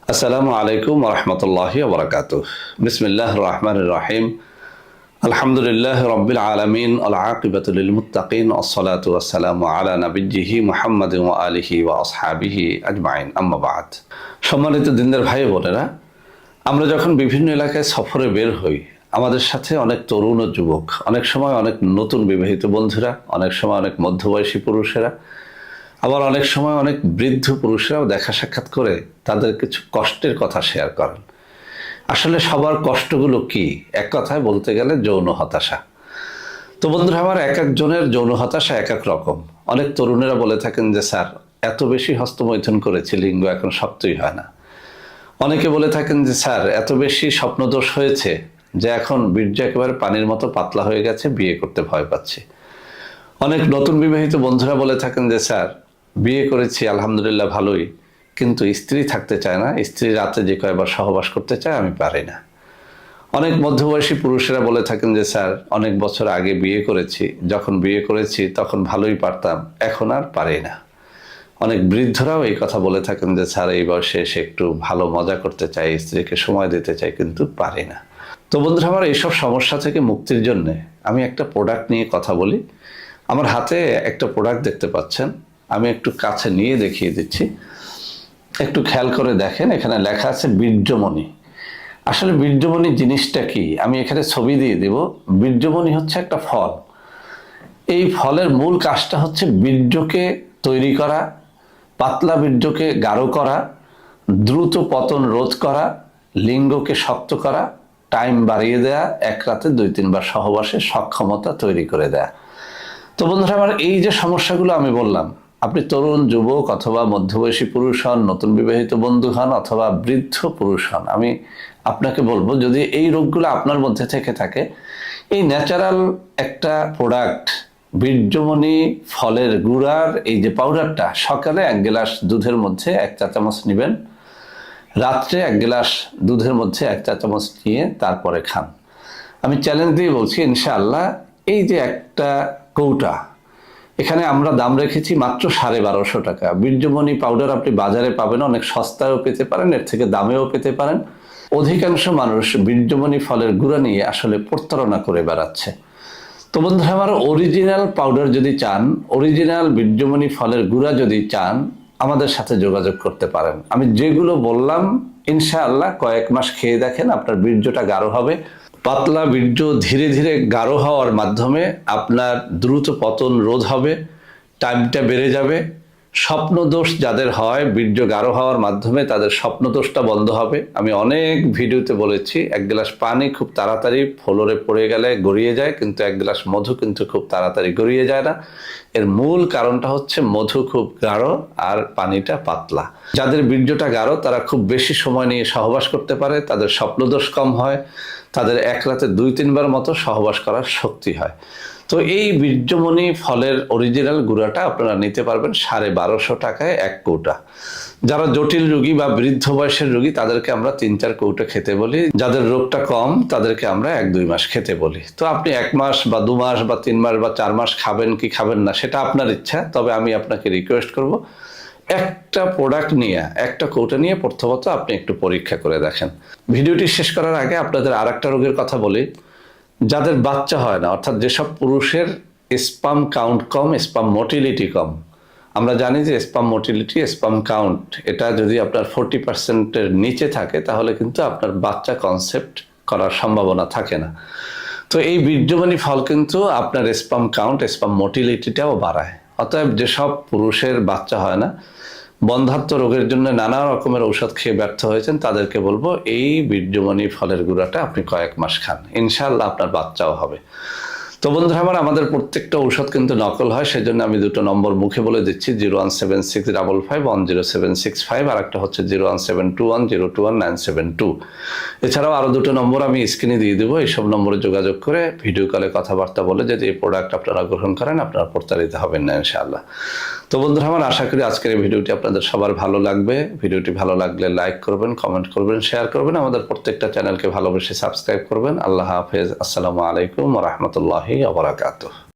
আসসালামু আলাইকুম ওয়া রাহমাতুল্লাহি ওয়া বারাকাতুহু। বিসমিল্লাহির রহমানির রহিম। আলহামদুলিল্লাহি রাব্বিল আলামিন ওয়াল আকিবাতু লিল মুত্তাকিন ওয়াসসালাতু ওয়াসসালামু আলা নাবিয়্যিহি মুহাম্মাদিন ওয়া আলিহি ওয়া আসহাবিহি আজমাইন। আম্মা বা'দ। সম্মানিত দিনদার ভাই ও বোনেরা, আমরা যখন বিভিন্ন এলাকায় সফরে বের হই, আমাদের সাথে অনেক তরুণ ও যুবক, অনেক সময় অনেক নতুন বিবাহিত বন্ধুরা, অনেক সময় অনেক মধ্যবয়সী পুরুষেরা, আবার অনেক সময় অনেক বৃদ্ধ পুরুষরাও দেখা সাক্ষাৎ করে তাদের কিছু কষ্টের কথা শেয়ার করেন। আসলে সবার কষ্টগুলো কি? এক কথায় বলতে গেলে যৌন হতাশা। তো বন্ধুরা আমার, এক একজনের যৌন হতাশা এক এক রকম। অনেক তরুণেরা বলে থাকেন যে স্যার, এত বেশি হস্তমৈথুন করেছি, লিঙ্গ এখন শক্তই হয় না। অনেকে বলে থাকেন যে স্যার, এত বেশি স্বপ্নদোষ হয়েছে যে এখন বীর্য একেবারে পানির মতো পাতলা হয়ে গেছে, বিয়ে করতে ভয় পাচ্ছি। অনেক নতুন বিবাহিত বন্ধুরা বলে থাকেন যে স্যার, বিয়ে করেছি আলহামদুলিল্লাহ ভালোই, কিন্তু স্ত্রী থাকতে চায় না, স্ত্রী রাতে যে কয়েকবার সহবাস করতে চায়, আমি পারি না। অনেক মধ্যবয়সী পুরুষেরা বলে থাকেন যে স্যার, অনেক বছর আগে বিয়ে করেছি, যখন বিয়ে করেছি তখন ভালোই পারতাম, এখন আর পারি না। অনেক বৃদ্ধরাও এই কথা বলে থাকেন যে স্যার, এই বয়সে এসে একটু ভালো মজা করতে চাই, স্ত্রীকে সময় দিতে চাই, কিন্তু পারি না। তো বন্ধুরা আমার, এইসব সমস্যা থেকে মুক্তির জন্য আমি একটা প্রোডাক্ট নিয়ে কথা বলি। আমার হাতে একটা প্রোডাক্ট দেখতে পাচ্ছেন, আমি একটু কাছে নিয়ে দেখিয়ে দিচ্ছি, একটু খেয়াল করে দেখেন। এখানে লেখা আছে বীর্যমণি। আসলে বীর্যমণি জিনিসটা কি, আমি এখানে ছবি দিয়ে দেব। বীর্যমণি হচ্ছে একটা ফল। এই ফলের মূল কাজটা হচ্ছে বীর্যকে তৈরি করা, পাতলা বীর্যকে গাঢ় করা, দ্রুত পতন রোধ করা, লিঙ্গকে শক্ত করা, টাইম বাড়িয়ে দেয়া, এক রাতে 2-3 বার সহবাসে সক্ষমতা তৈরি করে দেয়া। তো বন্ধুরা আমার, এই যে সমস্যাগুলো আমি বললাম, আপনি তরুণ, যুবক অথবা মধ্যবয়সী পুরুষ হন, নতুন বিবাহিত বন্ধু হন অথবা বৃদ্ধ পুরুষ হন, আমি আপনাকে বলবো, যদি এই রোগগুলো আপনার মধ্যে থেকে থাকে, এই ন্যাচারাল একটা প্রোডাক্ট বীর্যমণি ফলের গুঁড়ার এই যে পাউডারটা, সকালে 1 গ্লাস দুধের মধ্যে 1 চা চামচ নেবেন, রাত্রে 1 গ্লাস দুধের মধ্যে 1 চা চামচ নিয়ে তারপরে খান। আমি চ্যালেঞ্জ দিয়ে বলছি, ইনশাআল্লাহ এই যে একটা কৌটা, এখানে আমরা দাম রেখেছি মাত্র 1250 টাকা। বীর্যমণি পাউডার আপনি বাজারে পাবেন, অনেক সস্তায়ও পেতে পারেন, এর থেকে দামেও পেতে পারেন। অধিকাংশ মানুষ বীর্যমণি ফলের গুঁড়া নিয়ে আসলে প্রতারণা করে বেড়াচ্ছে। তো বন্ধুরা আমার, অরিজিনাল পাউডার যদি চান, অরিজিনাল বীর্যমণি ফলের গুঁড়া যদি চান, আমাদের সাথে যোগাযোগ করতে পারেন। আমি যেগুলো বললাম, ইনশাআল্লাহ কয়েক মাস খেয়ে দেখেন, আপনার বীর্যটা গাঢ় হবে। পাতলা বীর্য ধীরে ধীরে গাঢ় হওয়ার মাধ্যমে আপনার দ্রুত পতন রোধ হবে, টাইমটা বেড়ে যাবে। স্বপ্নদোষ যাদের হয়, বীর্য গাঢ় হওয়ার মাধ্যমে তাদের স্বপ্নদোষটা বন্ধ হবে। আমি অনেক ভিডিওতে বলেছি, 1 গ্লাস পানি খুব তাড়াতাড়ি ফ্লোরে পড়ে গেলে গড়িয়ে যায়, কিন্তু 1 গ্লাস মধু কিন্তু খুব তাড়াতাড়ি গড়িয়ে যায় না। এর মূল কারণটা হচ্ছে মধু খুব গাঢ় আর পানিটা পাতলা। যাদের বীর্যটা গাঢ় তারা খুব বেশি সময় নিয়ে সহবাস করতে পারে, তাদের স্বপ্নদোষ কম হয়, তাদের এক রাতে 2-3 বার মতো সহবাস করার শক্তি হয়। তো এই বীর্যমণি ফলের অরিজিনাল গুঁড়াটা আপনারা নিতে পারবেন 1250 টাকায় 1 কৌটা। যারা জটিল রোগী বা বৃদ্ধ বয়সের রোগী, তাদেরকে আমরা 3-4 কৌটা খেতে বলি। যাদের রোগটা কম, তাদেরকে আমরা 1-2 মাস খেতে বলি। তো আপনি 1 মাস বা 2 মাস বা 3 মাস বা 4 মাস খাবেন কি খাবেন না, সেটা আপনার ইচ্ছা। তবে আমি আপনাকে রিকোয়েস্ট করব, একটা প্রোডাক্ট নিয়ে, একটা কৌটা নিয়ে প্রথমত আপনি একটু পরীক্ষা করে দেখেন। ভিডিওটি শেষ করার আগে আপনাদের আরেকটা রোগের কথা বলি। যাদের বাচ্চা হয় না, অর্থাৎ যেসব পুরুষের স্পাম কাউন্ট কম, স্পাম মোটিলিটি কম। আমরা জানি যে স্পাম মোটিলিটি, স্পাম কাউন্ট, এটা যদি আপনার 40%-এর নিচে থাকে, তাহলে কিন্তু আপনার বাচ্চা কনসেপ্ট করার সম্ভাবনা থাকে না। তো এই বীর্যমণি ফল কিন্তু আপনার স্পাম কাউন্ট, স্পাম মোটিলিটিটাও বাড়ায়। অতএব যেসব পুরুষের বাচ্চা হয় না, বন্ধ্যাত্ব রোগের জন্য নানা রকমের ঔষধ খেয়ে ব্যর্থ হয়েছেন, তাদেরকে বলবো এই বীর্যমণি ফলের গুঁড়াটা আপনি কয়েক মাস খান, ইনশাআল্লাহ আপনার বাচ্চাও হবে। তো বন্ধুরা আমার, আমাদের প্রত্যেকটা ঔষধ কিন্তু নকল হয়, সেজন্য আমি 2টো নম্বর মুখে বলে দিচ্ছি, 01765510765, আর একটা হচ্ছে 01721021972। এছাড়াও আরো 2টো নম্বর আমি স্ক্রিনে দিয়ে দেবো। এইসব নম্বরে যোগাযোগ করে ভিডিও কলে কথাবার্তা বলে যদি এই প্রোডাক্ট আপনারা গ্রহণ করেন, আপনারা প্রতারিত হবেন না ইনশাআল্লাহ। তো বন্ধুরা আমার, আশা করি আজকের এই ভিডিওটি আপনাদের সবার ভালো লাগবে। ভিডিওটি ভালো লাগলে লাইক করবেন, কমেন্ট করবেন, শেয়ার করবেন, আমাদের প্রত্যেকটা চ্যানেলকে ভালোবেসে সাবস্ক্রাইব করবেন। আল্লাহ হাফেজ। আসসালামু আলাইকুম ওয়া রাহমাতুল্লাহি ওয়া বারাকাতুহু।